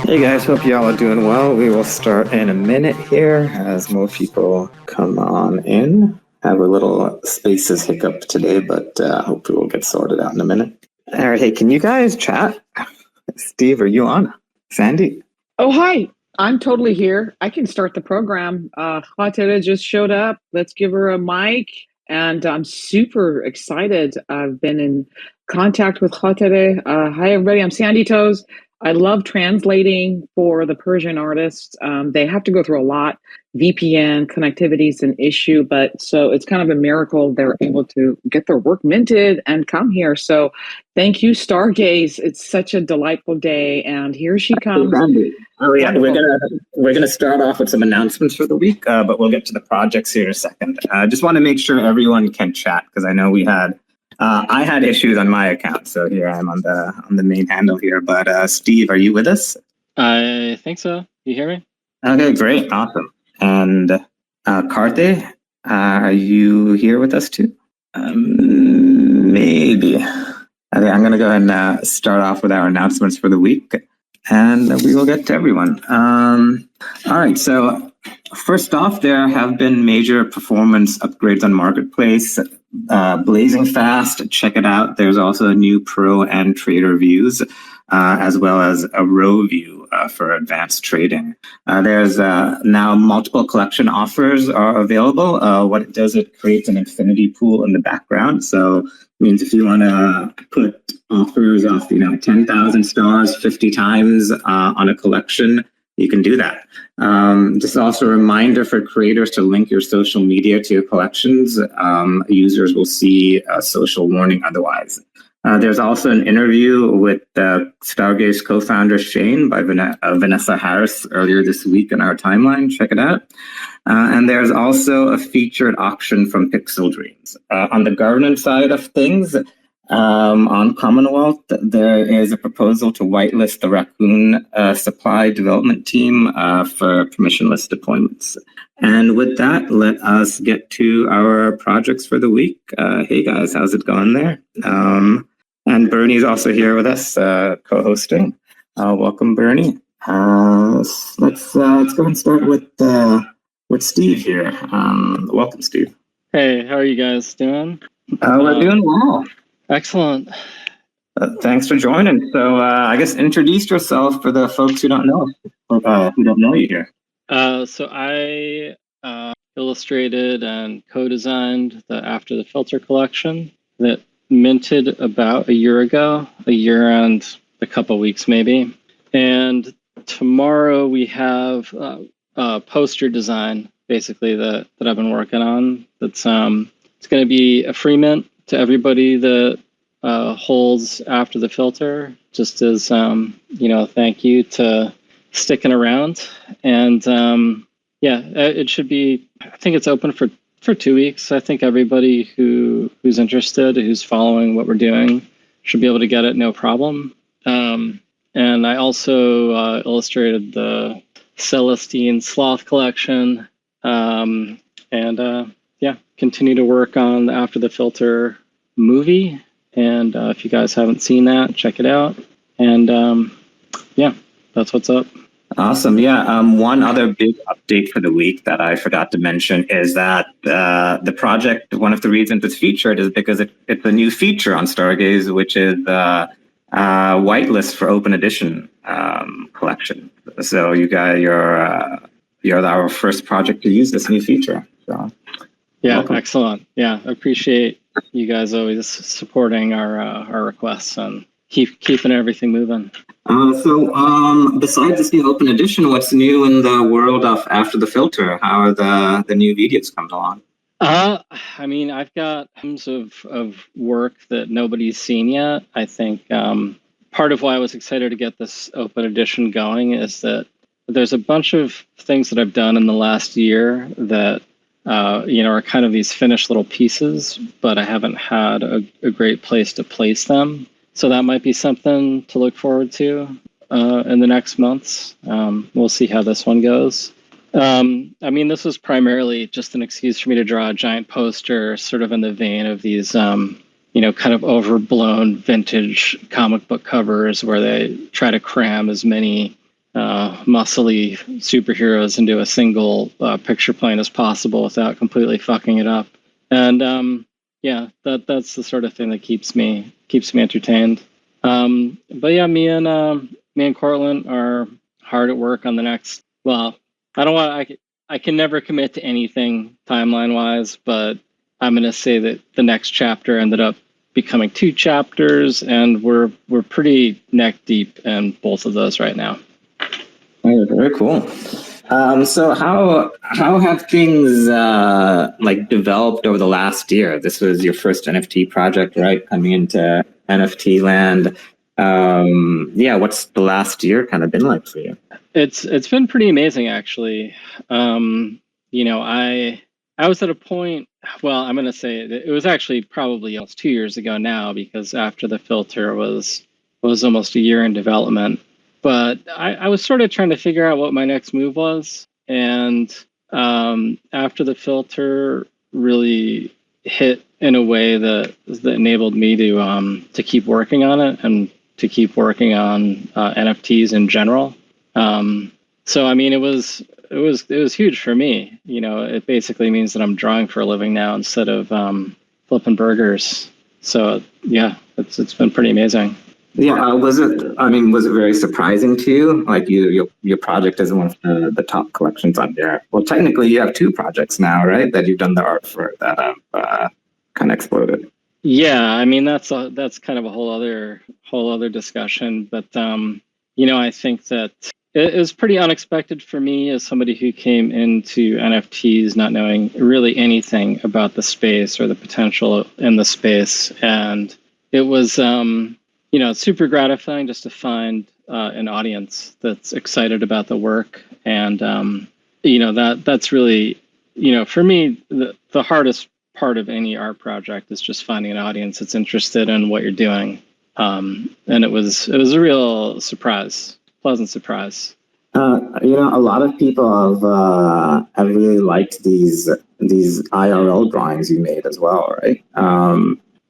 Hey guys, hope y'all are doing well. We will start in a minute here as more people come on in. Have a little spaces hiccup today, but hopefully we'll get sorted out in a minute. All right, hey, can you guys chat? Steve, are you on? Sandy? Oh, hi. I'm totally here. I can start the program. Khatera just showed up. Let's give her a mic. And I'm super excited. I've been in contact with Khatera. Hi, everybody. I'm Sandy Toes. I love translating for the Persian artists. They have to go through a lot. VPN connectivity is an issue, but so it's kind of a miracle they're able to get their work minted and come here. So thank you, Stargaze. It's such a delightful day. And here she comes. Oh yeah, Wonderful. we're gonna start off with some announcements for the week, but we'll get to the projects here in a second. Just want to make sure everyone can chat because I know I had issues on my account, so here I am on the main handle here. But Steve, are you with us? I think so. You hear me? Okay, great, awesome. And Karthi, are you here with us too? Maybe. Okay, I'm gonna go ahead and start off with our announcements for the week, and we will get to everyone. All right, so first off, there have been major performance upgrades on Marketplace. Blazing fast, check it out. There's also a new pro and trader views, as well as a row view for advanced trading. There's now multiple collection offers are available. What it does, it creates an infinity pool in the background. So it means if you want to put offers of 10,000 stars 50 times on a collection, you can do that. Just also a reminder for creators to link your social media to your collections. Users will see a social warning otherwise. There's also an interview with Stargaze co-founder Shane by Vanessa Harris earlier this week in our timeline. Check it out. And there's also a featured auction from Pixel Dreams. On the governance side of things, on Commonwealth, there is a proposal to whitelist the Raccoon supply development team for permissionless deployments. And with that, let us get to our projects for the week. Hey guys, how's it going there? And Bernie's also here with us, co-hosting. Welcome, Bernie. Let's go and start with Steve here. Welcome, Steve. Hey, how are you guys doing? We're doing well. Excellent. Thanks for joining. So I guess introduce yourself for the folks who don't know you here. So I illustrated and co-designed the After the Filter collection that minted about a year and a couple weeks maybe. And tomorrow we have a poster design basically that I've been working on. That's it's going to be a free mint to everybody that holds After the Filter, just as thank you to sticking around. And it should be. I think it's open for 2 weeks. I think everybody who's interested, who's following what we're doing, should be able to get it no problem. And I also illustrated the Celestine Sloth collection, continue to work on the After the Filter movie. And if you guys haven't seen that, check it out. And that's what's up. Awesome. Yeah. One other big update for the week that I forgot to mention is that the project, one of the reasons it's featured is because it's a new feature on Stargaze, which is whitelist for open edition collection. So you guys, you're our first project to use this new feature. So yeah, welcome. Excellent. Yeah, I appreciate you guys always supporting our requests and keeping everything moving. So besides this new open edition, what's new in the world of After the Filter? How are the new videos coming along? I've got tons of work that nobody's seen yet. I think part of why I was excited to get this open edition going is that there's a bunch of things that I've done in the last year that are kind of these finished little pieces, but I haven't had a great place to place them. So that might be something to look forward to in the next months. We'll see how this one goes. This was primarily just an excuse for me to draw a giant poster, sort of in the vein of these, kind of overblown vintage comic book covers where they try to cram as many muscly superheroes into a single picture plane as possible without completely fucking it up. And yeah, that's the sort of thing that keeps me entertained. But yeah, me and Cortland are hard at work on the next. Well, I can never commit to anything timeline wise, but I'm gonna say that the next chapter ended up becoming 2 chapters, and we're pretty neck deep in both of those right now. Oh, very cool. So how have things like developed over the last year? This was your first NFT project, right? Coming into NFT land. Yeah, what's the last year kind of been like for you? It's been pretty amazing, actually. You know, I was at a point. Well, I'm gonna say it was actually probably almost 2 years ago now, because after the filter was almost a year in development. But I was sort of trying to figure out what my next move was, and after the filter really hit in a way that enabled me to keep working on it and to keep working on NFTs in general. So I mean, it was huge for me. You know, it basically means that I'm drawing for a living now instead of flipping burgers. So yeah, it's been pretty amazing. Yeah, was it very surprising to you? Like your project is one of the top collections on there. Well, technically you have 2 projects now, right? That you've done the art for that have kind of exploded. Yeah, I mean that's kind of a whole other discussion. But you know, I think that it was pretty unexpected for me as somebody who came into NFTs not knowing really anything about the space or the potential in the space, and it was you know, it's super gratifying just to find an audience that's excited about the work. And you know, that's really, you know, for me the hardest part of any art project is just finding an audience that's interested in what you're doing. And it was a real surprise, pleasant surprise. You know, a lot of people have really liked these IRL drawings you made as well, right?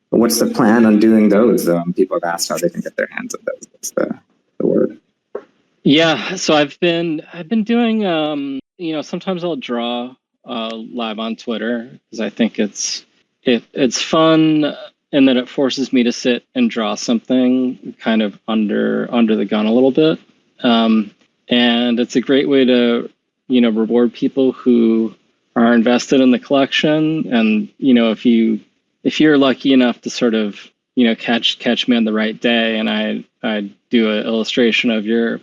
What's the plan on doing those? People have asked how they can get their hands on those. What's the word? Yeah, so I've been doing you know, sometimes I'll draw live on Twitter because I think it's fun, and that it forces me to sit and draw something kind of under the gun a little bit. And it's a great way to, you know, reward people who are invested in the collection. And you know, if you're lucky enough to sort of, you know, catch me on the right day, and I do an illustration of your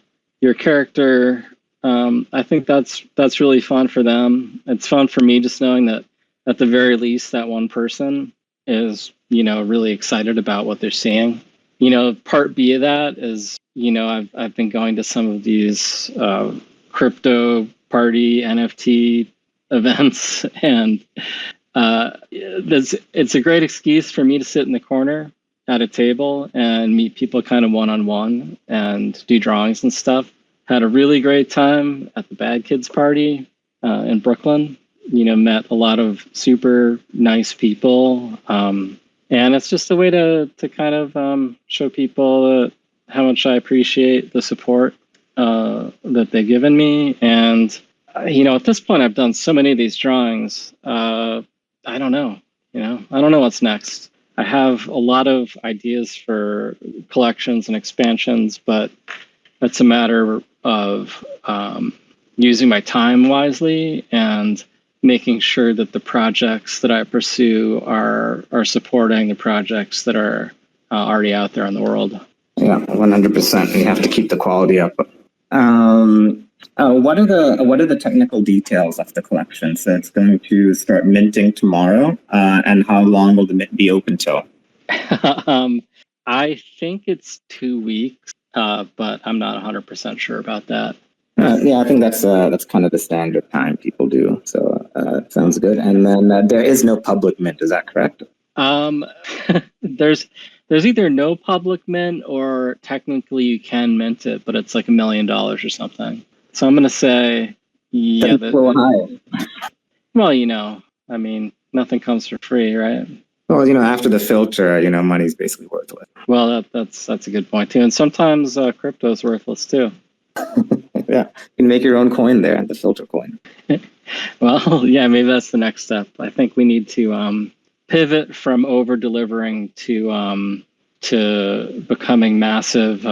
character, I think that's really fun for them. It's fun for me just knowing that at the very least that one person is, you know, really excited about what they're seeing. You know, part B of that is, you know, I've been going to some of these crypto party NFT events, and it's a great excuse for me to sit in the corner at a table and meet people kind of one-on-one and do drawings and stuff. Had a really great time at the BadKids party in Brooklyn. You know, met a lot of super nice people. And it's just a way to kind of show people how much I appreciate the support that they've given me. And, you know, at this point, I've done so many of these drawings. I don't know. You know, I don't know what's next. I have a lot of ideas for collections and expansions, but it's a matter of using my time wisely and making sure that the projects that I pursue are supporting the projects that are already out there in the world. Yeah, 100%. You have to keep the quality up. What are the technical details of the collection? So it's going to start minting tomorrow, and how long will the mint be open till? I think it's 2 weeks, but I'm not 100% sure about that. Yeah, I think that's kind of the standard time people do. So sounds good. And then there is no public mint. Is that correct? There's either no public mint, or technically you can mint it, but it's like $1 million or something. So I'm gonna say, yeah. Well, you know, I mean, nothing comes for free, right? Well, you know, after the filter, you know, money's basically worthless. Well, that's a good point too. And sometimes crypto is worthless too. Yeah, you can make your own coin there, the filter coin. Well, yeah, maybe that's the next step. I think we need to pivot from over delivering to becoming massive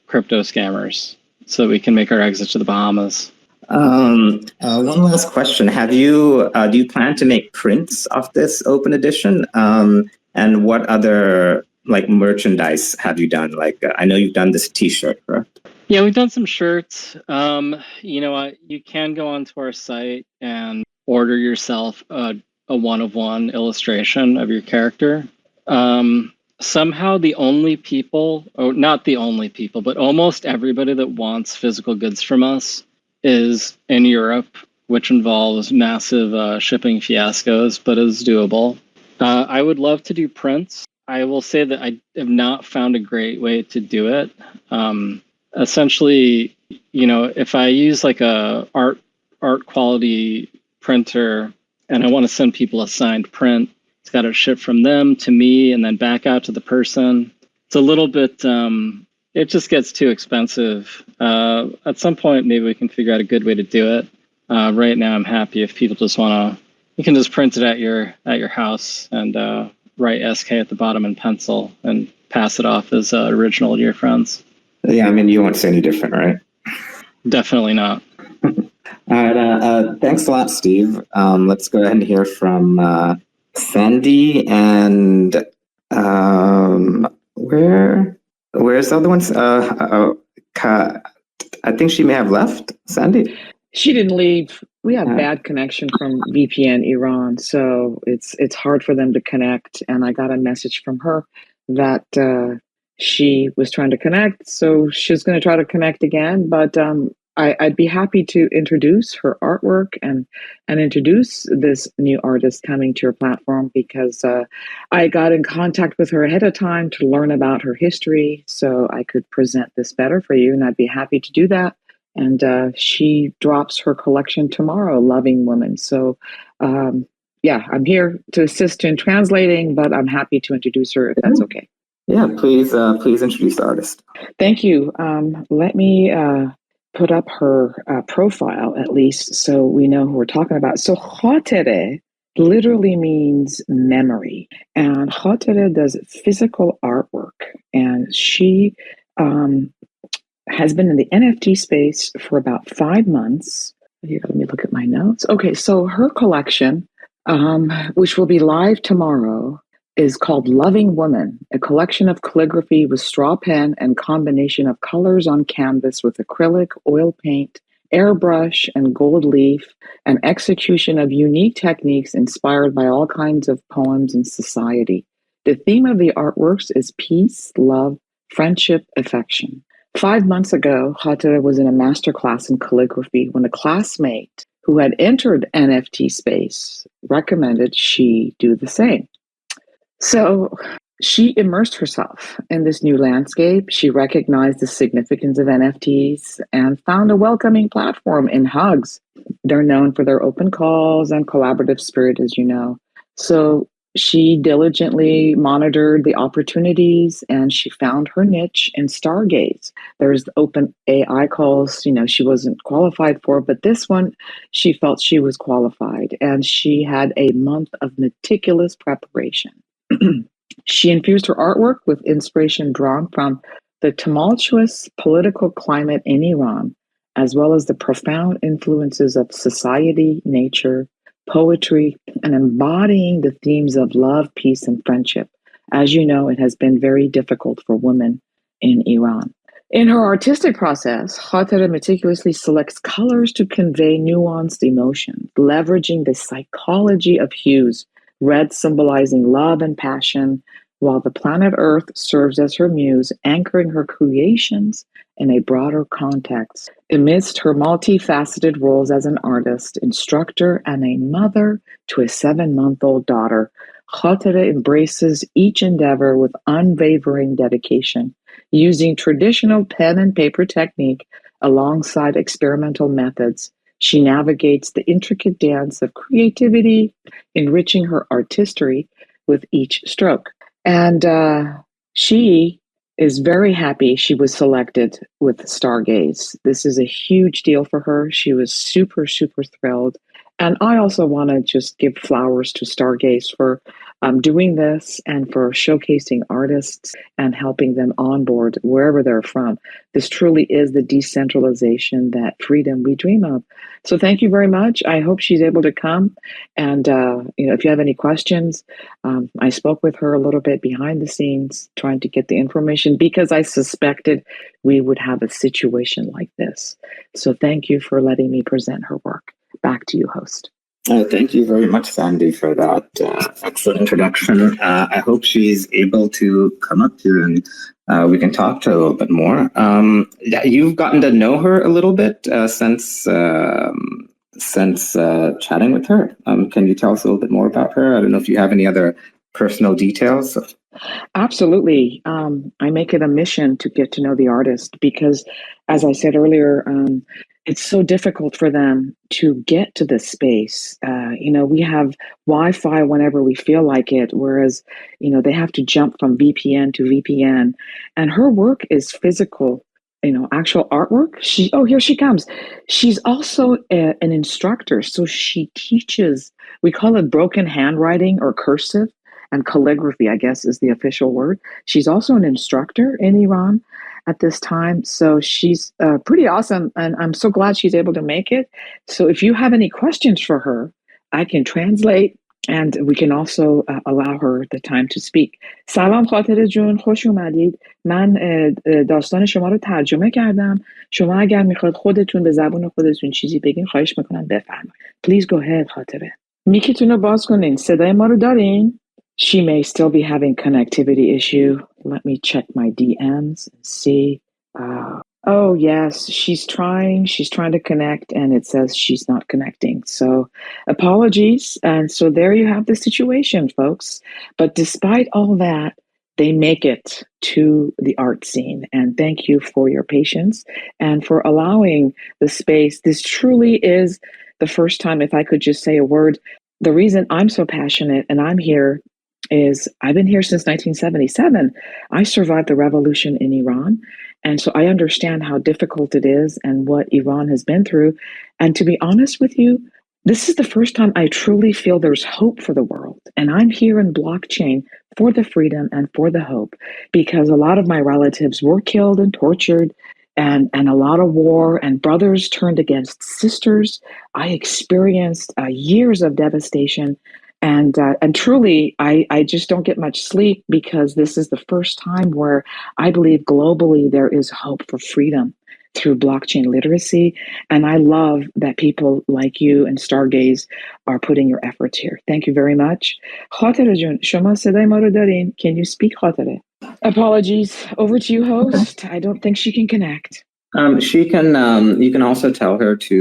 crypto scammers, so we can make our exit to the Bahamas. One last question: do you plan to make prints of this open edition? And what other like merchandise have you done? Like I know you've done this T-shirt, correct? Yeah, we've done some shirts. You can go onto our site and order yourself a one-of-one illustration of your character. Somehow the only people, or not the only people, but almost everybody that wants physical goods from us is in Europe, which involves massive shipping fiascos, but is doable. I would love to do prints. I will say that I have not found a great way to do it. Essentially, if I use like a art quality printer and I want to send people a signed print, it's got to ship from them to me and then back out to the person. It's a little bit, it just gets too expensive. At some point, maybe we can figure out a good way to do it. Right now, I'm happy if people just want to, you can just print it at your house and write SK at the bottom in pencil and pass it off as original to your friends. Yeah, I mean, you won't say any different, right? Definitely not. All right. Thanks a lot, Steve. Let's go ahead and hear from Sandy and where's the other ones? I think she may have left. Sandy? She didn't leave. We have bad connection from VPN Iran, so it's hard for them to connect. And I got a message from her that she was trying to connect, so she's going to try to connect again. But I'd be happy to introduce her artwork and introduce this new artist coming to your platform, because I got in contact with her ahead of time to learn about her history so I could present this better for you, and I'd be happy to do that. And she drops her collection tomorrow, Loving Woman. So yeah, I'm here to assist in translating, but I'm happy to introduce her if that's okay. Yeah, please introduce the artist. Thank you. Let me put up her profile at least so we know who we're talking about. So Khatere literally means memory, and Khatere does physical artwork, and she has been in the NFT space for about 5 months. Here, let me look at my notes. Okay, so her collection, which will be live tomorrow, is called Loving Woman, a collection of calligraphy with straw pen and combination of colors on canvas with acrylic, oil paint, airbrush, and gold leaf, an execution of unique techniques inspired by all kinds of poems and society. The theme of the artworks is peace, love, friendship, affection. 5 months ago, Khatere was in a masterclass in calligraphy when a classmate who had entered NFT space recommended she do the same. So she immersed herself in this new landscape. She recognized the significance of NFTs and found a welcoming platform in Hugs. They're known for their open calls and collaborative spirit, as you know. So she diligently monitored the opportunities and she found her niche in Stargaze. There's open AI calls, she wasn't qualified for, but this one, she felt she was qualified, and she had a month of meticulous preparation. She infused her artwork with inspiration drawn from the tumultuous political climate in Iran, as well as the profound influences of society, nature, poetry, and embodying the themes of love, peace, and friendship. As you know, it has been very difficult for women in Iran. In her artistic process, Khatere meticulously selects colors to convey nuanced emotion, leveraging the psychology of hues, red symbolizing love and passion, while the planet Earth serves as her muse, anchoring her creations in a broader context. Amidst her multifaceted roles as an artist, instructor, and a mother to a 7-month-old daughter, Khatere embraces each endeavor with unwavering dedication, using traditional pen and paper technique alongside experimental methods. She navigates the intricate dance of creativity, enriching her artistry with each stroke. And she is very happy she was selected with Stargaze. This is a huge deal for her. She was super, super thrilled. And I also want to just give flowers to Stargaze for doing this and for showcasing artists and helping them onboard wherever they're from. This truly is the decentralization, that freedom we dream of. So thank you very much. I hope she's able to come. And if you have any questions, I spoke with her a little bit behind the scenes, trying to get the information because I suspected we would have a situation like this. So thank you for letting me present her work. Back to you, host. Thank you very much, Sandy, for that excellent introduction. I hope she's able to come up here and we can talk to her a little bit more. Yeah, you've gotten to know her a little bit since chatting with her. Can you tell us a little bit more about her? I don't know if you have any other personal details. Absolutely. I make it a mission to get to know the artist because, as I said earlier, it's so difficult for them to get to this space. We have Wi-Fi whenever we feel like it, whereas, they have to jump from VPN to VPN. And her work is physical, actual artwork. Here she comes. She's also an instructor. So she teaches, we call it broken handwriting or cursive, and calligraphy, I guess, is the official word. She's also an instructor in Iran at this time. So she's pretty awesome. And I'm so glad she's able to make it. So if you have any questions for her, I can translate and we can also allow her the time to speak. سلام خاطره جون، خوش اومدید. من داستان شما رو ترجمه کردم. شما اگر میخواد خودتون به زبون خودتون چیزی بگین خواهش میکنم بفرمایید. Please go ahead خاطره. میکتون رو باز کنین. صدای ما رو دارین؟ She may still be having connectivity issue. Let me check my DMs and see. Oh yes, she's trying to connect and it says she's not connecting. So apologies. And so there you have the situation, folks. But despite all that, they make it to the art scene. And thank you for your patience and for allowing the space. This truly is the first time, if I could just say a word, the reason I'm so passionate and I'm here is I've been here since 1977. I survived the revolution in Iran. And so I understand how difficult it is and what Iran has been through. And to be honest with you, this is the first time I truly feel there's hope for the world. And I'm here in blockchain for the freedom and for the hope, because a lot of my relatives were killed and tortured and a lot of war, and brothers turned against sisters. I experienced years of devastation. And truly, I just don't get much sleep because this is the first time where I believe globally there is hope for freedom through blockchain literacy. And I love that people like you and Stargaze are putting your efforts here. Thank you very much. خاطره جون، شما صدای ما رو دارین؟ Can you speak خاطره? Apologies. Over to you, host. I don't think she can connect. She can. You can also tell her to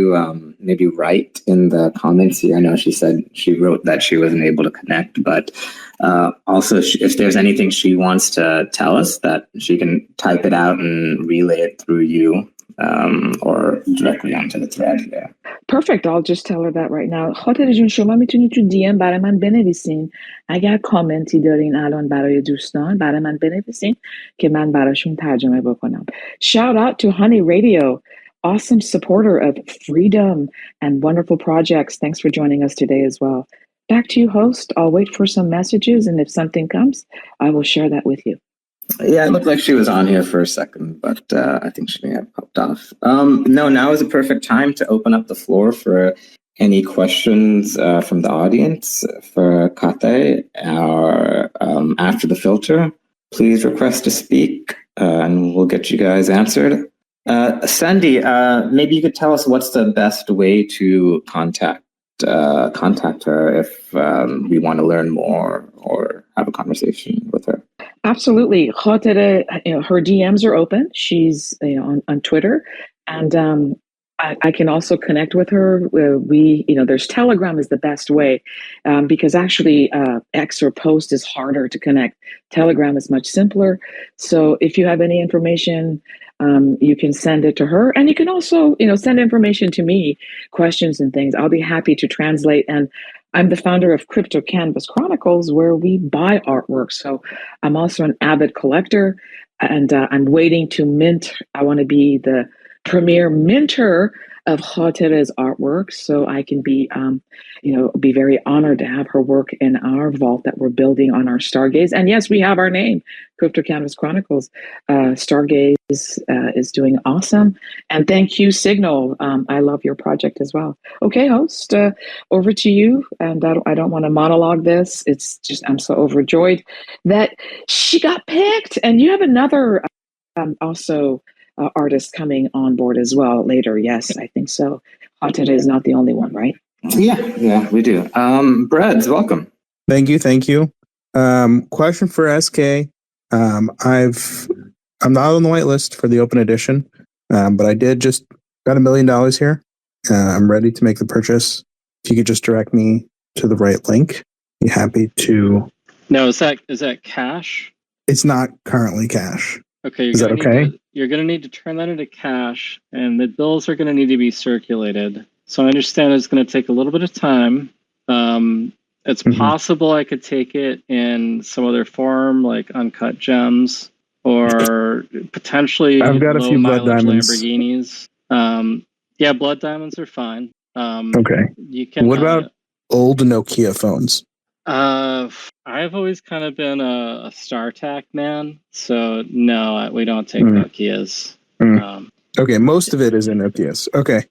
maybe write in the comments here. I know she said she wrote that she wasn't able to connect, but also if there's anything she wants to tell us, that she can type it out and relay it through you or directly onto the thread here. Perfect. I'll just tell her that right now. خاطر جون شما میتونید تو DM برای من بنویسین. اگر کامنتی دارین الان برای دوستان برای من بنویسین که من براشون ترجمه بکنم. Shout out to Honey Radio, awesome supporter of freedom and wonderful projects. Thanks for joining us today as well. Back to you, host. I'll wait for some messages, and if something comes, I will share that with you. Yeah, it looked like she was on here for a second, but I think she may have popped off. No, now is a perfect time to open up the floor for any questions from the audience for Kath or after the filter. Please request to speak and we'll get you guys answered. Sandy, maybe you could tell us what's the best way to contact her if we want to learn more or have a conversation with her. Absolutely. Khatere, her DMs are open. She's on Twitter, and I can also connect with her. There's Telegram is the best way because actually X or Post is harder to connect. Telegram is much simpler. So if you have any information, you can send it to her, and you can also send information to me, questions and things. I'll be happy to translate. And I'm the founder of Crypto Canvas Chronicles, where we buy artwork. So I'm also an avid collector, and I'm waiting to mint. I want to be the premier minter of Khatire's artwork, so I can be, be very honored to have her work in our vault that we're building on our Stargaze. And yes, we have our name, Crypto Canvas Chronicles. Stargaze is doing awesome, and thank you, Signal. I love your project as well. Okay, host, over to you. And I don't want to monologue this. It's just I'm so overjoyed that she got picked, and you have another also artist coming on board as well later. Yes, I think so. Khatire is not the only one, right? Yeah, we do. Breads, welcome. Thank you. Question for SK. I'm not on the white list for the open edition, but I did just got $1 million here. I'm ready to make the purchase. If you could just direct me to the right link, be happy to. No, is that cash? It's not currently cash. Okay, is that okay? You're going to need to turn that into cash, and the bills are going to need to be circulated. So I understand it's going to take a little bit of time. It's possible I could take it in some other form, like uncut gems, or potentially I've got a few blood diamonds. Lamborghinis. Yeah, blood diamonds are fine. Okay. You can. What about old Nokia phones? I've always kind of been a StarTAC man, so no, we don't take Nokias. Okay, most of it is in Nokias. Okay,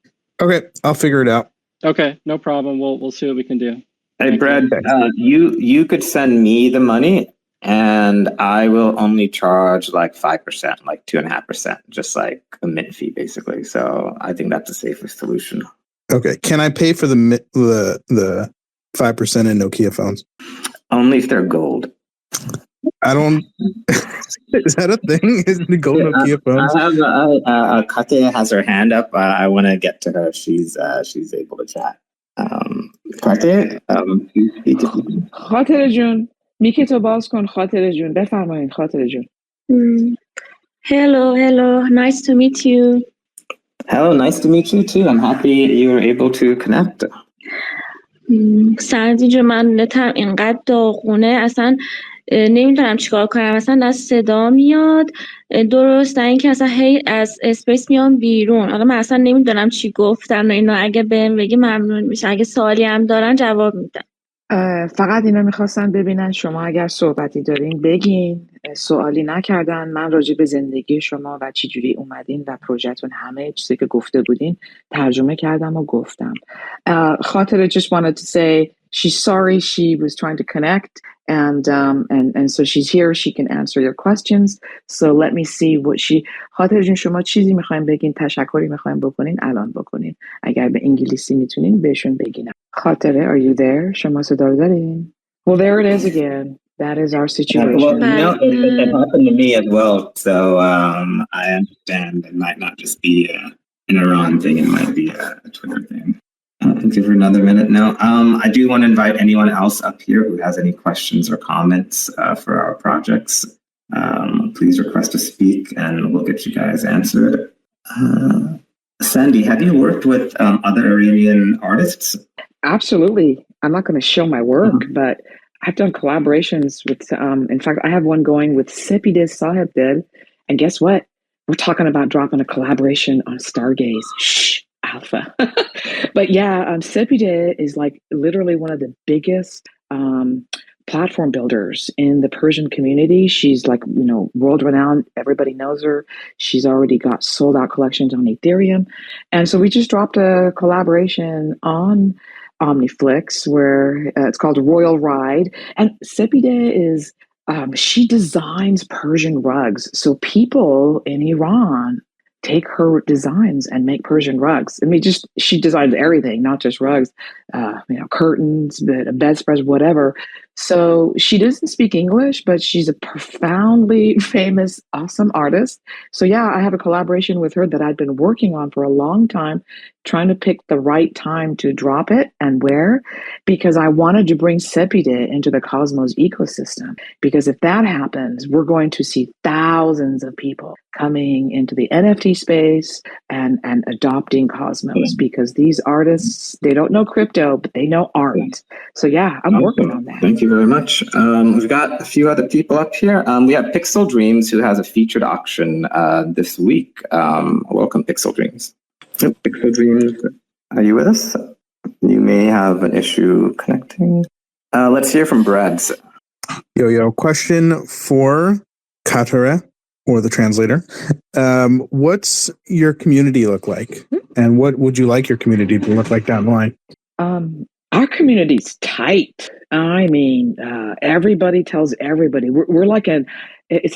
I'll figure it out. Okay, no problem. We'll see what we can do. Hey, Brad, you could send me the money, and I will only charge like 5%, like 2.5%, just like a mint fee, basically. So I think that's the safest solution. Okay, can I pay for the 5% in Nokia phones? Only if they're gold. I don't. Is that a thing? Is the gold Nokia phones? Katya has her hand up. I want to get to her. She's able to chat. Katya, خاطر جون میکی تو باز کن. خاطر جون بفرمایید. خاطر جون. Hello, nice to meet you. Hello, nice to meet you too. I'm happy you were able to connect. سردی جو من نتم اینقدر داغونه اصلا نمیدونم چیکار کنم. اصلا از صدا میاد درست در اینکه اصلا هی از اسپیس میام بیرون. حالا من اصلا نمیدونم چی گفتن و اینا. اگه بهم بگی ممنون میشه. اگه سوالی هم دارن جواب میدم. فقط اینا میخواستن ببینن شما اگر صحبتی دارین بگین. سوالی نکردن. من راجع به زندگی شما و چی جوری اومدین و پروژهتون همه چیزی که گفته بودین ترجمه کردم و گفتم. خاطر just wanted to say she's sorry. She was trying to connect and so she's here. She can answer your questions. So let me see what she. خاطر جون شما چیزی میخواین بگین، تشکری میخواین بکنین، الان بکنین. اگر به انگلیسی میتونین بهشون بگین. خاطره, are you there? شما صدا رو دارین؟ Well, there it is again. That is our situation. Well, it happened to me as well. So I understand it might not just be an Iran thing. It might be a Twitter thing. I'll give her another minute now. I do want to invite anyone else up here who has any questions or comments for our projects. Please request to speak and we'll get you guys answered. Sandy, have you worked with other Iranian artists? Absolutely. I'm not going to show my work, but I've done collaborations with, in fact, I have one going with Sepide Sahebdil. And guess what? We're talking about dropping a collaboration on Stargaze. Shh, alpha. But yeah, Sepide is like literally one of the biggest platform builders in the Persian community. She's like, world renowned. Everybody knows her. She's already got sold out collections on Ethereum. And so we just dropped a collaboration on Omniflix where it's called Royal Ride. And Sepide is, she designs Persian rugs. So people in Iran take her designs and make Persian rugs. I mean, she designs everything, not just rugs, curtains, bedspreads, whatever. So she doesn't speak English, but she's a profoundly famous, awesome artist. So yeah, I have a collaboration with her that I've been working on for a long time, trying to pick the right time to drop it and where, because I wanted to bring Sepide into the Cosmos ecosystem. Because if that happens, we're going to see thousands of people coming into the NFT space and adopting Cosmos, because these artists, they don't know crypto, but they know art. So yeah, I'm working on that. Thank you very much. We've got a few other people up here. We have Pixel Dreams, who has a featured auction this week. Welcome, Pixel Dreams. Yep, Pixel Dreams, are you with us? You may have an issue connecting. Let's hear from Brad. Yo, question for Katara, or the translator. What's your community look like? And what would you like your community to look like down the line? Our community's tight. I mean, everybody tells everybody. We're like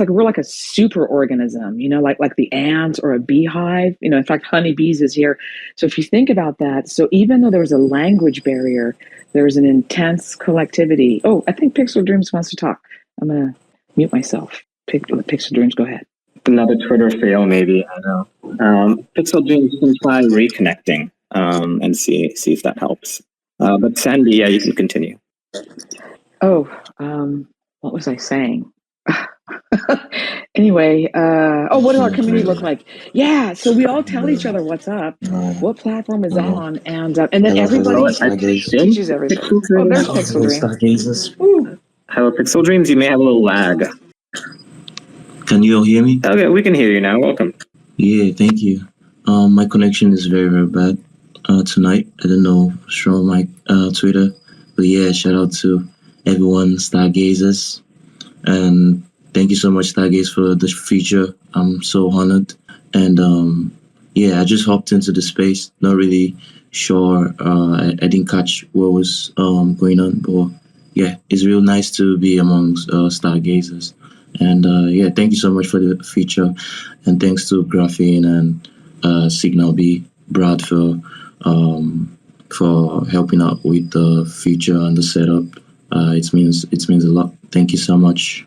we're like a super organism, like the ants or a beehive. In fact, honeybees is here. So if you think about that, so even though there's a language barrier, there's an intense collectivity. Oh, I think Pixel Dreams wants to talk. I'm gonna mute myself. Pixel Dreams, go ahead. Another Twitter fail, maybe. I know. Pixel Dreams can try reconnecting and see if that helps. But Sandy, yeah, you can continue. Oh, what was I saying? Anyway, what does our community look like? Yeah, so we all tell each other what's up, what platform is on, and then everybody teaches everybody. Oh, there's Pixel Dreams. Hello, Pixel Dreams. You may have a little lag. Can you all hear me? Okay, we can hear you now. Welcome. Yeah, thank you. My connection is very, very bad tonight. I don't know what's wrong with my Twitter. But yeah, shout out to everyone, Stargazers. And thank you so much, Stargaze, for this feature. I'm so honored. And I just hopped into the space. Not really sure. I didn't catch what was going on. But yeah, it's real nice to be amongst Stargazers. And thank you so much for the feature. And thanks to Graphene and Signal B, Brad, for helping out with the feature and the setup. It means a lot. Thank you so much.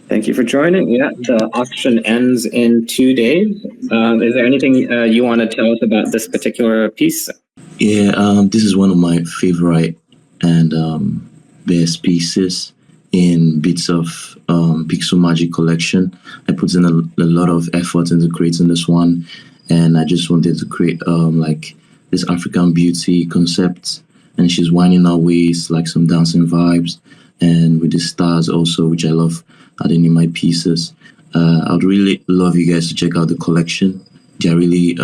Thank you for joining. Yeah, the auction ends in 2 days. Is there anything you want to tell us about this particular piece? Yeah, this is one of my favorite and best pieces in Bits of Pixel Magic collection. I put in a lot of effort into creating this one, and I just wanted to create this African beauty concept, and she's winding her waist, like some dancing vibes, and with the stars also, which I love adding in my pieces. I'd really love you guys to check out the collection. They're really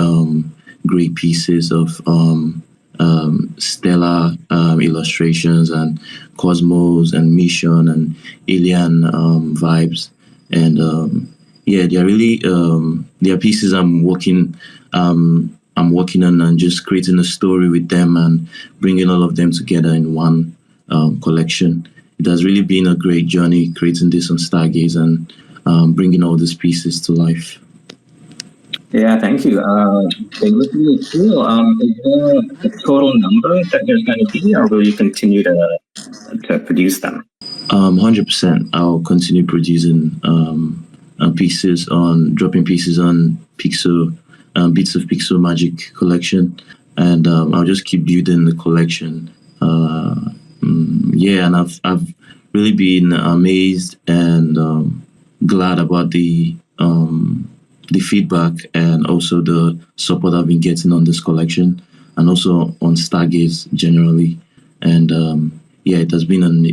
great pieces of stellar illustrations and cosmos and mission and alien vibes, and they're really they're pieces I'm working on and just creating a story with them and bringing all of them together in one collection. It has really been a great journey creating this on Stargaze and bringing all these pieces to life. Yeah, thank you. They look really cool. Is there a total number that there's going to be, or will you continue to produce them? 100%. I'll continue producing pieces dropping pieces on Pixel, Bits of Pixel Magic collection, and I'll just keep building the collection. And I've really been amazed and glad about the feedback and also the support I've been getting on this collection and also on Stargaze generally. And it has been an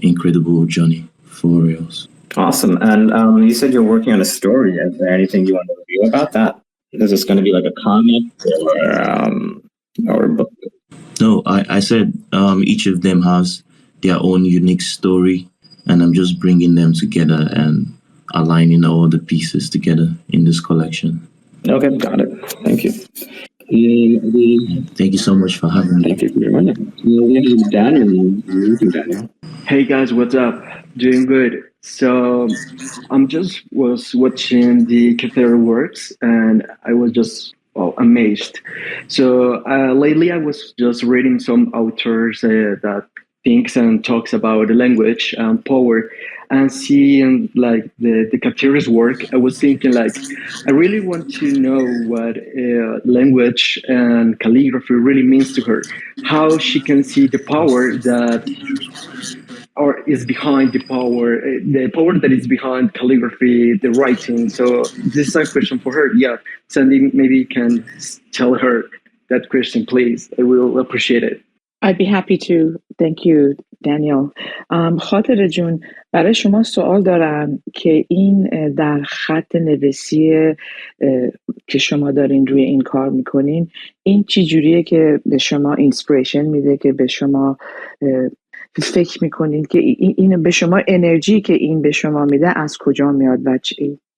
incredible journey for reals. Awesome. And you said you're working on a story. Is there anything you want to review about that? Is this going to be like a comic or a book? No, I said each of them has their own unique story, and I'm just bringing them together and aligning all the pieces together in this collection. Okay, got it. Thank you. Thank you so much for having me. Thank you for your money. Daniel. Hey guys, what's up? Doing good. So I'm just was watching the Cathedral works and I was just amazed. So lately I was just reading some authors that thinks and talks about the language and power, and seeing like the cafeteria's work, I was thinking like, I really want to know what language and calligraphy really means to her, how she can see the power that or is behind the power that is behind calligraphy, the writing. So this is a question for her. Yeah, Sandy, maybe you can tell her that question, please. I will appreciate it. I'd be happy to. Thank you, Daniel. خاطر جون، برای شما سوال دارم که این در خط نویسی که شما دارین روی این کار میکنین، این چی جوریه که به شما اینسپیریشن میده، که به شما فکر میکنین که این به شما انرژی که این به شما میده از کجا میاد و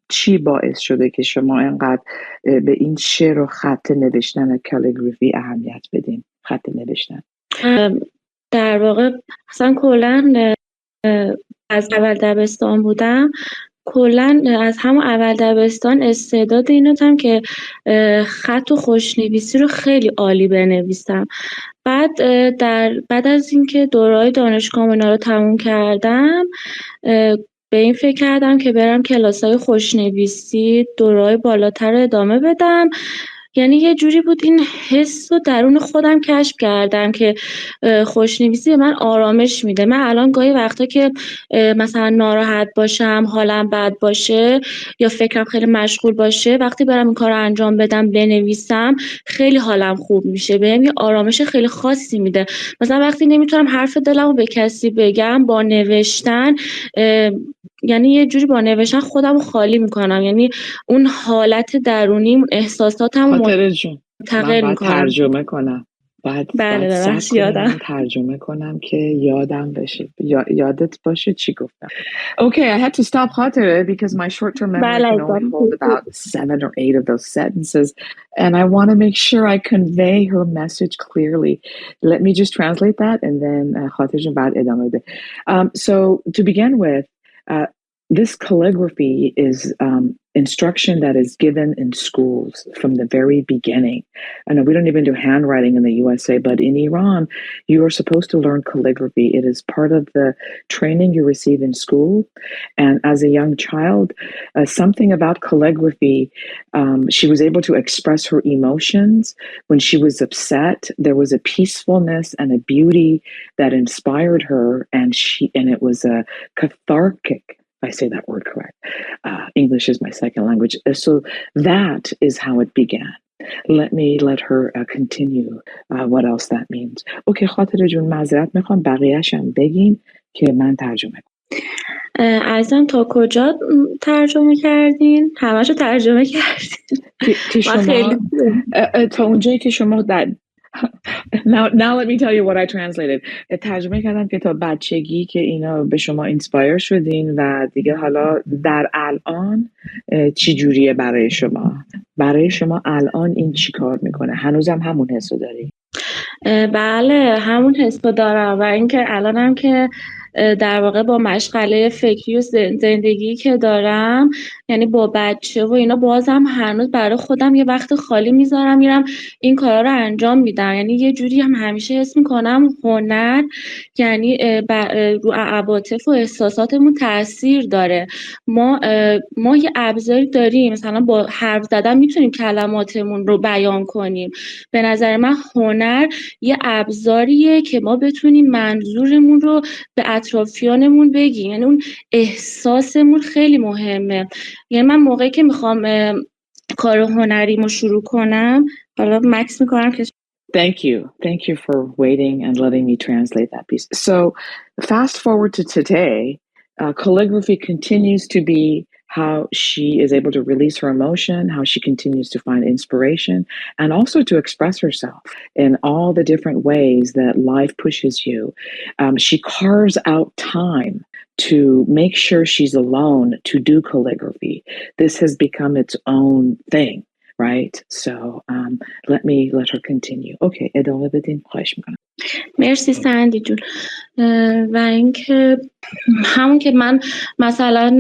چی باعث شده که شما اینقدر به این شعر و خط نوشتن کالیگرافی اهمیت بدین؟ خط نوشتن در واقع اصلا کلا از اول دبستان بودم، کلا از همون اول دبستان استعداد اینو داشتم که خط و خوشنویسی رو خیلی عالی بنویسم. بعد از اینکه دوره‌های دانشگاه اینا رو تموم کردم، به این فکر کردم که برم کلاس‌های خوشنویسی، دوره‌های بالاتر رو ادامه بدم. یعنی یه جوری بود این حس رو درون خودم کشف کردم که خوشنویسی به من آرامش میده. من الان گاهی وقتا که مثلا ناراحت باشم، حالم بد باشه یا فکرم خیلی مشغول باشه، وقتی برم این کار رو انجام بدم، بنویسم، خیلی حالم خوب میشه، بهم یه آرامش خیلی خاصی میده. مثلا وقتی نمیتونم حرف دلمو به کسی بگم، با نوشتن یعنی یه جوری با نوشتن خودم رو خالی میکنم، یعنی اون حالت درونی، اون احساساتم من باید ترجمه کنم. بله یادم ترجمه کنم که یادم بشه، یادت باشه چی گفتم. Okay, I had to stop خاطره because my short-term memory can only hold about 7 or 8 of those sentences, and I want to make sure I convey her message clearly. Let me just translate that and then خاطر بعد ادامه بده. So to begin with, this calligraphy is instruction that is given in schools from the very beginning. I know we don't even do handwriting in the USA, but in Iran, you are supposed to learn calligraphy. It is part of the training you receive in school. And as a young child, something about calligraphy, she was able to express her emotions. When she was upset, there was a peacefulness and a beauty that inspired her, and it was a cathartic. I say that word correct. English is my second language. So that is how it began. Let her continue what else that means. Okay, خاطر جون معذرت میخوام، بقیه‌اش هم بگین که من ترجمه کنم. عزیزم تا کجا ترجمه کردین؟ همشو ترجمه کردین. که شما تا اونجایی که شما Now let me tell you what I translated. ترجمه کردم که تا بچگی که اینا به شما اینسپایر شدین و دیگه حالا در الان چی جوریه برای شما؟ برای شما الان این چی کار میکنه؟ هنوزم همون حسو داری؟ بله همون حسو دارم و اینکه الانم که در واقع با مشغله فکری و زندگی که دارم، یعنی با بچه و اینا، بازم هنوز برای خودم یه وقت خالی میذارم، میرم این کارا رو انجام میدم. یعنی یه جوری هم همیشه حس میکنم هنر یعنی رو عواطف و احساساتمون تاثیر داره. ما یه ابزاری داریم، مثلا با حرف زدن میتونیم کلماتمون رو بیان کنیم. به نظر من هنر یه ابزاریه که ما بتونیم منظورمون رو به اطرافیانمون بگیم، یعنی اون احساسمون خیلی مهمه. یعنی من موقعی که میخوام کار هنریمو شروع کنم، حالا مکس میکنم که Thank you for waiting and letting me translate that piece. So fast forward to today, calligraphy continues to be how she is able to release her emotion, how she continues to find inspiration, and also to express herself in all the different ways that life pushes you. She carves out time to make sure she's alone to do calligraphy. This has become its own thing, right? So let her continue. Okay, ادامه بدین، خواهش میکنم. مرسی سندی جون. و اینکه همون که من مثلا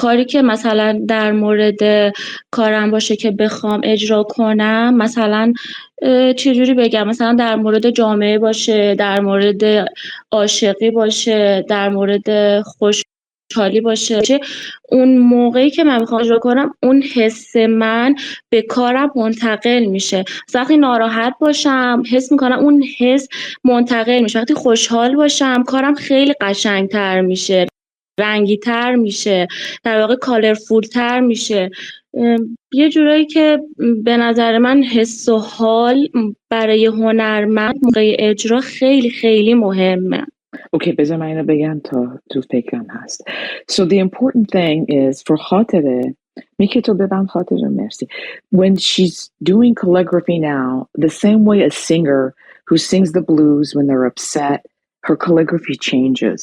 کاری که مثلا در مورد کارم باشه که بخوام اجرا کنم، مثلا چجوری بگم، مثلا در مورد جامعه باشه، در مورد عاشقی باشه، در مورد خوشحالی باشه، اون موقعی که من میخوام اجرا کنم اون حس من به کارم منتقل میشه. وقتی ناراحت باشم حس میکنم اون حس منتقل میشه، وقتی خوشحال باشم کارم خیلی قشنگتر میشه، رنگی‌تر میشه، در واقع کالرفولتر میشه. یه جورایی که به نظر من حس و حال برای هنرمند موقع اجرا خیلی خیلی مهمه. Okay, بذار من اینو بگم تا تو فکرم هست. So the important thing is for خاطره میگه تو ببند خاطره مرسی. When she's doing calligraphy now, the same way a singer who sings the blues when they're upset, her calligraphy changes.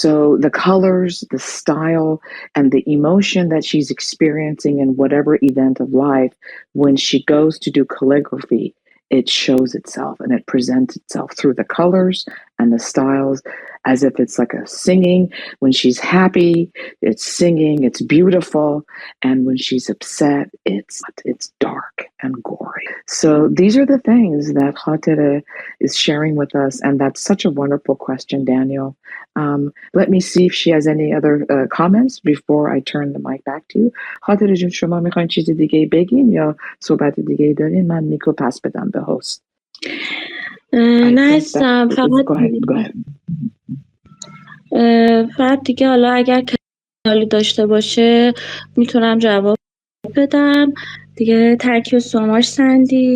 So the colors, the style, and the emotion that she's experiencing in whatever event of life, when she goes to do calligraphy, it shows itself and it presents itself through the colors and the styles as if it's like a singing. When she's happy, it's singing, it's beautiful. And when she's upset, it's dark and gory. So these are the things that Khatere is sharing with us. And that's such a wonderful question, Daniel. Let me see if she has any other comments before I turn the mic back to you. Khatere jun, shoma mikhain chizi dige begin ya sohbat dige darin? Man mikro pas bedam be host. نه فقط دیگه حالا اگر کاری داشته باشه میتونم جواب بدم دیگه. ترکیب سوماش سندی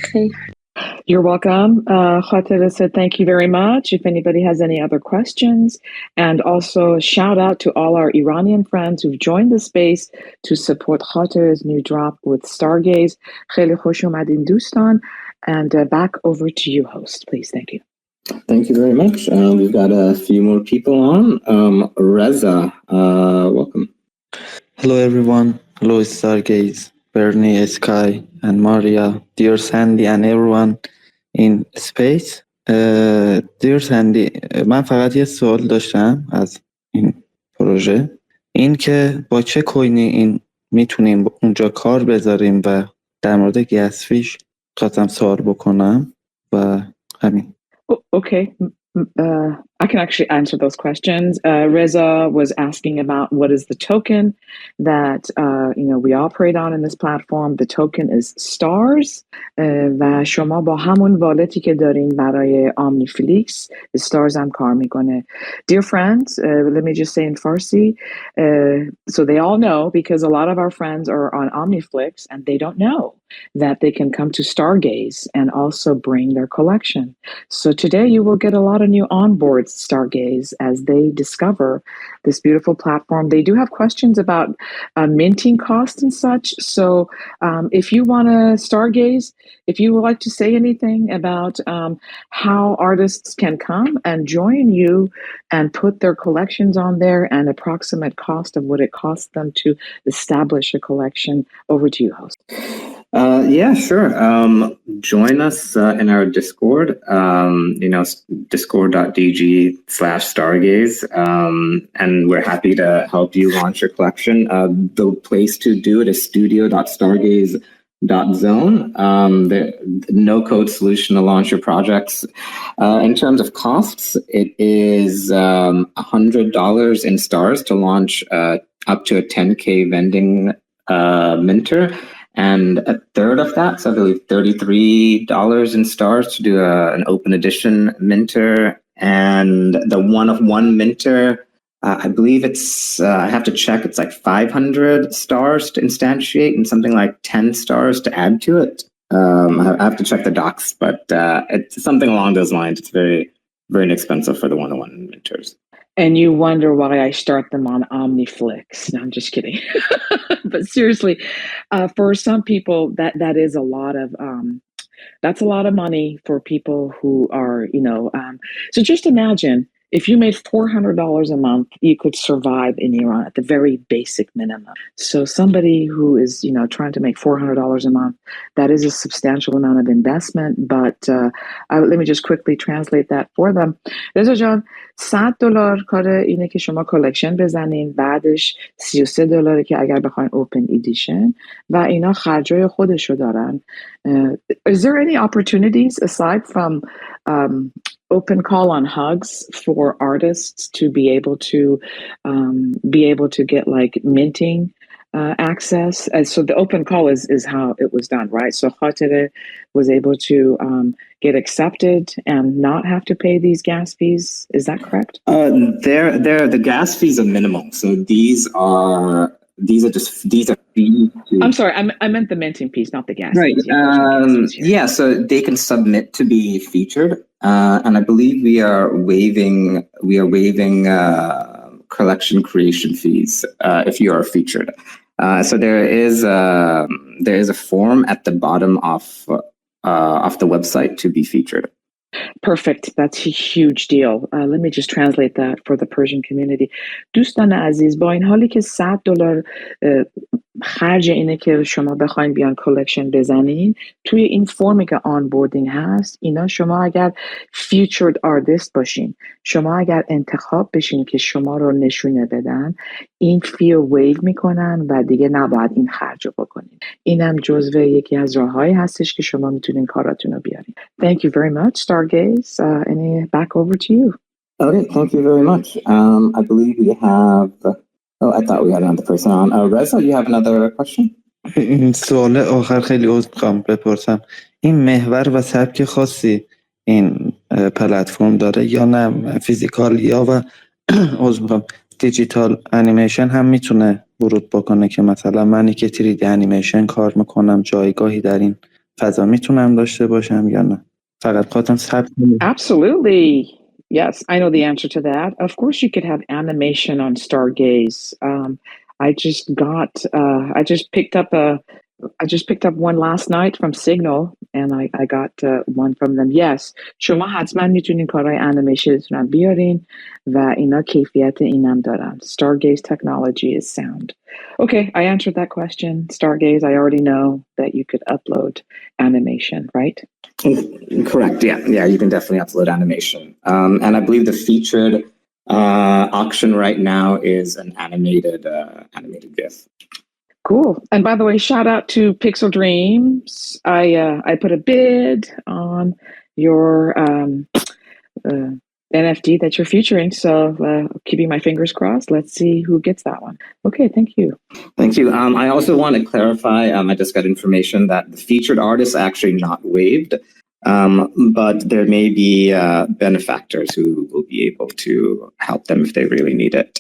خیلی. You're welcome. Khatira said thank you very much. If anybody has any other questions, and also shout out to all our Iranian friends who've joined the space to support Khatira's new drop with Stargaze. Kheli khosh omadin dostan. And back over to you, host, please. Thank you. Thank you very much. We've got a few more people on. Reza, welcome. Hello, everyone. Hello, Stargaze, Bernie, Sky, and Maria, dear Sandy, and everyone in space. Dear Sandy, من فقط یه سوال داشتم از این پروژه. این که با چه کوینی این میتونیم اونجا کار بذاریم و در مورد گسفیش خواستم سوال بکنم و همین. Okay. I can actually answer those questions. Reza was asking about what is the token that we operate on in this platform. The token is stars. و شما با همون والتی که دارین برای OmniFlix, the stars هم کار میکنه. Dear friends, let me just say in Farsi, so they all know, because a lot of our friends are on OmniFlix and they don't know that they can come to Stargaze and also bring their collection. So today you will get a lot of new onboards, Stargaze, as they discover this beautiful platform. They do have questions about minting costs and such. So if you want to Stargaze, if you would like to say anything about how artists can come and join you and put their collections on there and approximate cost of what it costs them to establish a collection, over to you, host. Yeah, sure. Join us in our Discord, discord.dg/Stargaze. And we're happy to help you launch your collection. The place to do it is studio.stargaze.zone. The no-code solution to launch your projects. In terms of costs, it is $100 in stars to launch up to a 10K vending minter. And a third of that, so I believe $33 in stars to do an open edition minter. And the one-of-one minter, I believe it's, I have to check, it's like 500 stars to instantiate and something like 10 stars to add to it. I have to check the docs, but it's something along those lines. It's very, very inexpensive for the one-on-one minters. And you wonder why I start them on OmniFlix. No, I'm just kidding. But seriously, for some people, that is a lot of that's a lot of money for people who are, so just imagine If you made $400 a month, you could survive in Iran at the very basic minimum. So somebody who is, trying to make $400 a month, that is a substantial amount of investment. But let me just quickly translate that for them. رضا جان $100 کار اینه که شما کالکشن بزنین، بعدش $33 که اگر بخواین اوپن ایدیشن و اینا خرجای خودشو دارن. Is there any opportunities aside from open call on hugs for artists to be able to get like minting access? And so the open call is how it was done, right? So Khatere was able to get accepted and not have to pay these gas fees. Is that correct? The gas fees are minimal. So these are fees. I'm sorry, I meant the minting piece, not the gas right. fees. Yeah, so they can submit to be featured, and I believe we are waiving collection creation fees if you are featured. So there is a form at the bottom of the website to be featured. Perfect. That's a huge deal. Let me just translate that for the Persian community. دوستان عزیز، با این حالی که $100 خرج اینه که شما بخواین بیان کالکشن بزنین، توی این فرمی که آنبوردینگ هست، اینا شما اگر featured artist باشین، شما اگر انتخاب بشین که شما رو نشونه بدن، این فی رو ویو میکنن و دیگه نباید این خرج رو بکنین. اینم جزو یکی از راههایی هستش که شما میتونین کاراتون رو بیارین. Thank you very much, Stargaze. And back over to you. Okay, thank you very much. I believe we have... Oh, I thought we had another person on. Reza, you have another question? این سوال آخر خیلی عذر میخوام بپرسم. این محور و سبک خاصی این پلتفرم داره یا نه فیزیکال یا و عذر میخوام دیجیتال انیمیشن هم میتونه ورود بکنه که مثلا منی که 3D انیمیشن کار میکنم جایگاهی در این فضا میتونم داشته باشم یا نه؟ فقط خاطرم سبک. Absolutely. Yes, I know the answer to that. Of course, you could have animation on Stargaze. I just picked up one last night from Signal, and I got one from them. Yes, شما حتما میتونین کارهای انیمیشنتون بیارین و اینا کیفیت اینم دارن. Stargaze technology is sound. Okay, I answered that question. Stargaze, I already know that you could upload animation, right? Correct. Yeah, you can definitely upload animation. And I believe the featured auction right now is an animated GIF. Cool. And by the way, shout out to Pixel Dreams. I put a bid on your NFT that you're featuring. So keeping my fingers crossed. Let's see who gets that one. Okay, thank you. Thank you. I also want to clarify, I just got information that the featured artists are actually not waived, but there may be benefactors who will be able to help them if they really need it.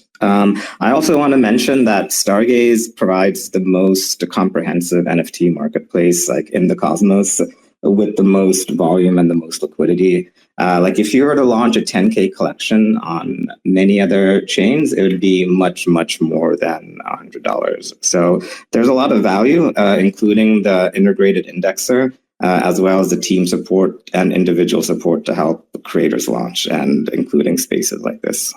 I also want to mention that Stargaze provides the most comprehensive NFT marketplace like in the cosmos with the most volume and the most liquidity. Like if you were to launch a 10K collection on many other chains, it would be much, much more than $100. So there's a lot of value, including the integrated indexer, as well as the team support and individual support to help creators launch, and including spaces like this.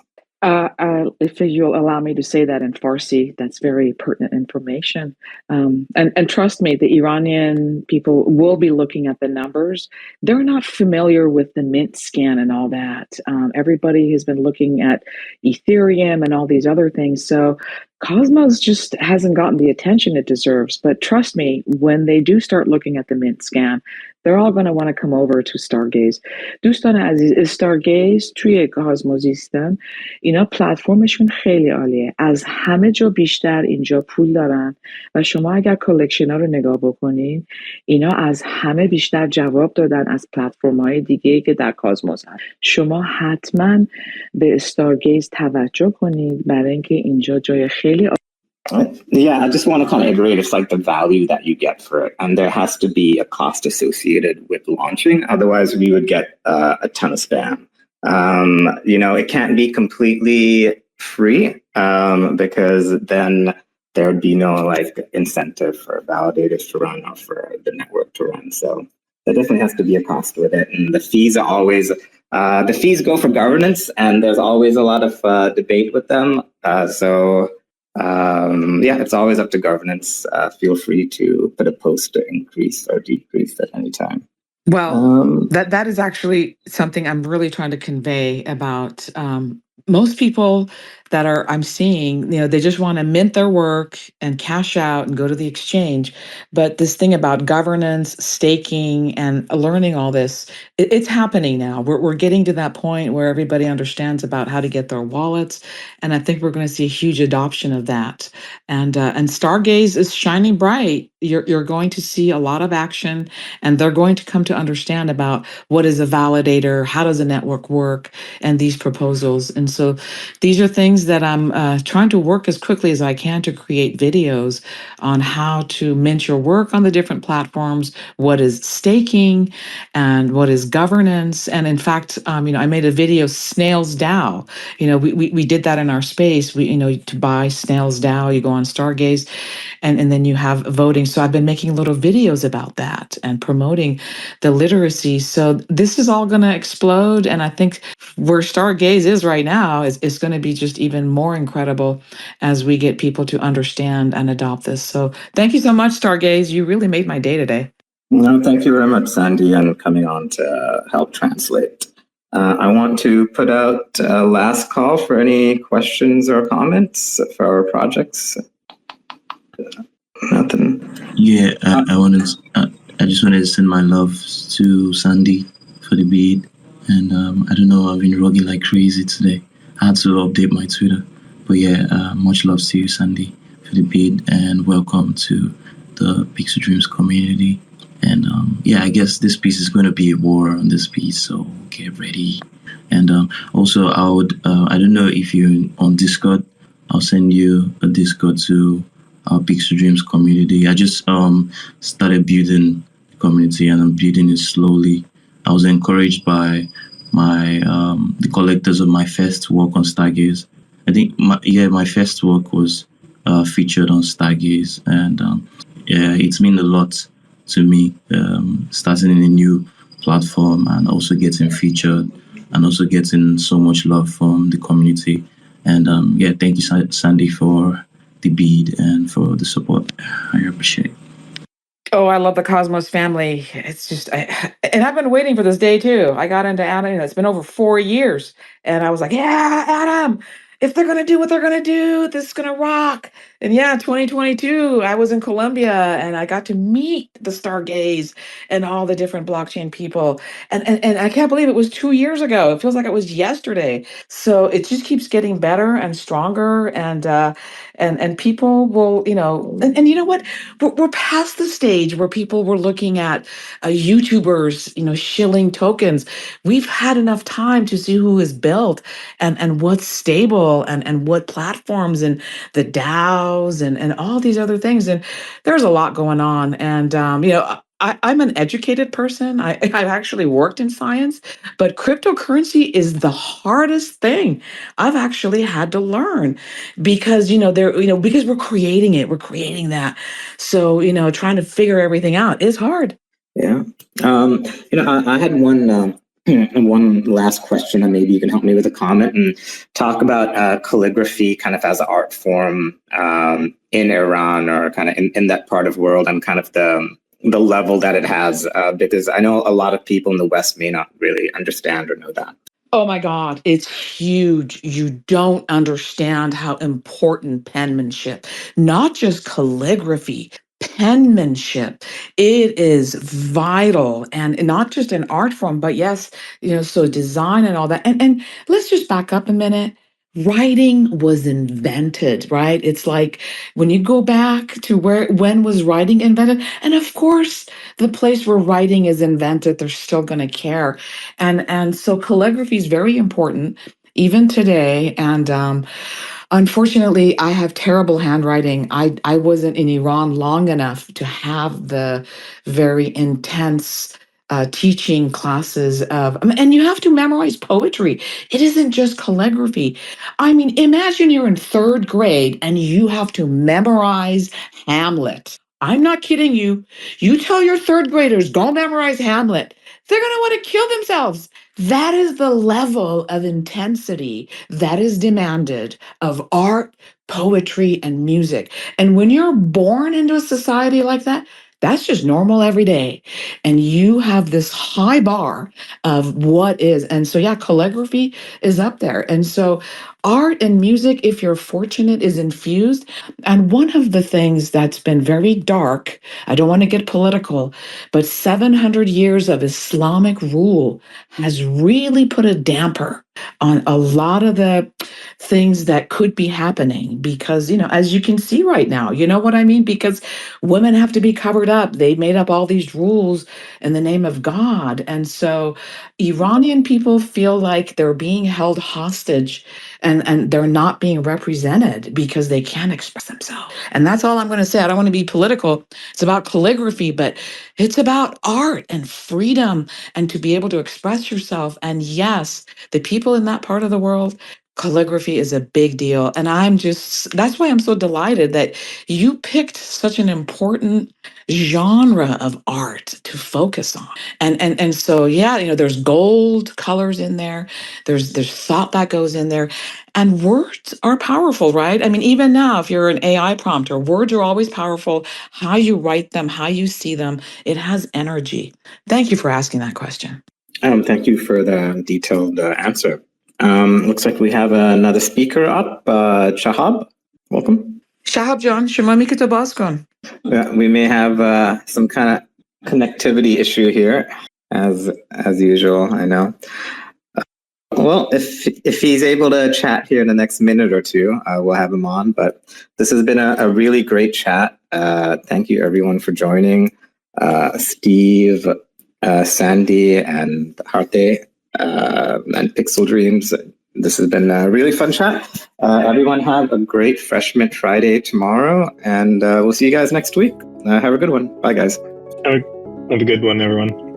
If you'll allow me to say that in Farsi, that's very pertinent information. And trust me, the Iranian people will be looking at the numbers. They're not familiar with the mint scan and all that. Everybody has been looking at Ethereum and all these other things. So Cosmos just hasn't gotten the attention it deserves. But trust me, when they do start looking at the mint scan, they're all going to want to come over to Stargaze. دوستان عزیز، Stargaze توی کاسموزیستن اینا پلتفرمشون خیلی عالیه. از همه جا بیشتر اینجا پول دارن و شما اگر کالکشن ها رو نگاه بکنین، اینا از همه بیشتر جواب دادن از پلتفرم های دیگه که در کاسموس هست. شما حتما به Stargaze توجه کنید برای اینکه اینجا جای خیلی Yeah, I just want to kind of iterate. It's like the value that you get for it, and there has to be a cost associated with launching. Otherwise, we would get a ton of spam. It can't be completely free because then there would be no incentive for validators to run or for the network to run. So there definitely has to be a cost with it, and the fees are always The fees go for governance, and there's always a lot of debate with them. It's always up to governance. Feel free to put a post to increase or decrease at any time. Well, that is actually something I'm really trying to convey about most people that I'm seeing, they just want to mint their work and cash out and go to the exchange. But this thing about governance, staking, and learning all this, it's happening now. We're getting to that point where everybody understands about how to get their wallets. And I think we're going to see a huge adoption of that. And Stargaze is shining bright. You're going to see a lot of action, and they're going to come to understand about what is a validator, how does a network work, and these proposals. And so these are things that I'm trying to work as quickly as I can to create videos on how to mint your work on the different platforms, what is staking and what is governance. And in fact, I made a video, Snails DAO. We did that in our space. To buy Snails DAO, you go on Stargaze, and then you have voting. So I've been making little videos about that and promoting the literacy. So this is all going to explode. And I think where Stargaze is right now is going to be just even more incredible as we get people to understand and adopt this. So thank you so much, Stargaze. You really made my day today. No, thank you very much, Sandy, and coming on to help translate. I want to put out a last call for any questions or comments for our projects. Nothing. Yeah, I just wanted to send my love to Sandy for the bead. And I don't know, I've been rocking like crazy today. I had to update my Twitter. But yeah, much love to you, Sandy, for the bead, and welcome to the Pixel Dreams community. And I guess this piece is going to be a war on this piece, so get ready. And also, I don't know if you're on Discord, I'll send you a Discord to our Pixel Dreams community. I just started building the community, and I'm building it slowly. I was encouraged by the collectors of my first work on Stargaze. I think my first work was featured on Stargaze, and it's meant a lot to me, starting in a new platform and also getting featured and also getting so much love from the community. And thank you, Sandy, for the bead and for the support. I appreciate it. Oh, I love the Cosmos family. It's just, and I've been waiting for this day too. I got into Adam, it's been over 4 years. And I was like, yeah, Adam, if they're going to do what they're going to do, this is going to rock. And 2022, I was in Colombia and I got to meet the Stargaze and all the different blockchain people. And I can't believe it was 2 years ago. It feels like it was yesterday. So it just keeps getting better and stronger. And people will, and you know what? We're past the stage where people were looking at YouTubers, shilling tokens. We've had enough time to see who is built and what's stable and what platforms and the DAOs and all these other things. And there's a lot going on. And, I'm an educated person. I've actually worked in science, but cryptocurrency is the hardest thing I've actually had to learn because, because we're creating it, we're creating that. So, trying to figure everything out is hard. Yeah. I had one last question, and maybe you can help me with a comment and talk about calligraphy kind of as an art form in Iran or kind of in that part of the world, and kind of the level that it has, because I know a lot of people in the West may not really understand or know that. Oh my God, it's huge. You don't understand how important penmanship, not just calligraphy, penmanship. It is vital, and not just an art form, but yes, so design and all that. And let's just back up a minute. Writing was invented, right? It's like when you go back to when was writing invented? And of course, the place where writing is invented, they're still going to care. And so calligraphy is very important even today. And unfortunately, I have terrible handwriting. I wasn't in Iran long enough to have the very intense teaching classes and you have to memorize poetry. It isn't just calligraphy. I mean, imagine you're in 3rd grade and you have to memorize Hamlet. I'm not kidding you. You tell your third graders, go memorize Hamlet. They're going to want to kill themselves. That is the level of intensity that is demanded of art, poetry, and music. And when you're born into a society like that, that's just normal every day. And you have this high bar of what is. And so, yeah, calligraphy is up there. And so, art and music, if you're fortunate, is infused. And one of the things that's been very dark, I don't want to get political, but 700 years of Islamic rule has really put a damper on a lot of the things that could be happening because, as you can see right now, you know what I mean? Because women have to be covered up. They made up all these rules in the name of God. And so Iranian people feel like they're being held hostage and they're not being represented because they can't express themselves. And that's all I'm going to say. I don't want to be political. It's about calligraphy, but it's about art and freedom and to be able to express yourself. And yes, the people in that part of the world, calligraphy is a big deal. And that's why I'm so delighted that you picked such an important genre of art to focus on. And so, yeah, there's gold colors in there. There's thought that goes in there. And words are powerful, right? I mean, even now, if you're an AI prompter, words are always powerful. How you write them, how you see them, it has energy. Thank you for asking that question. Thank you for the detailed answer. Looks like we have another speaker up, Shahab. Welcome. Shahab John, Shema Mikita Baskon. Yeah, we may have some kind of connectivity issue here, as usual, I know. Well, if he's able to chat here in the next minute or two, we'll have him on. But this has been a really great chat. Thank you, everyone, for joining. Steve, Sandy, and Harte, and Pixel Dreams. This has been a really fun chat. Everyone have a great Freshman Friday tomorrow, and we'll see you guys next week. Have a good one. Bye, guys. Have a good one, everyone.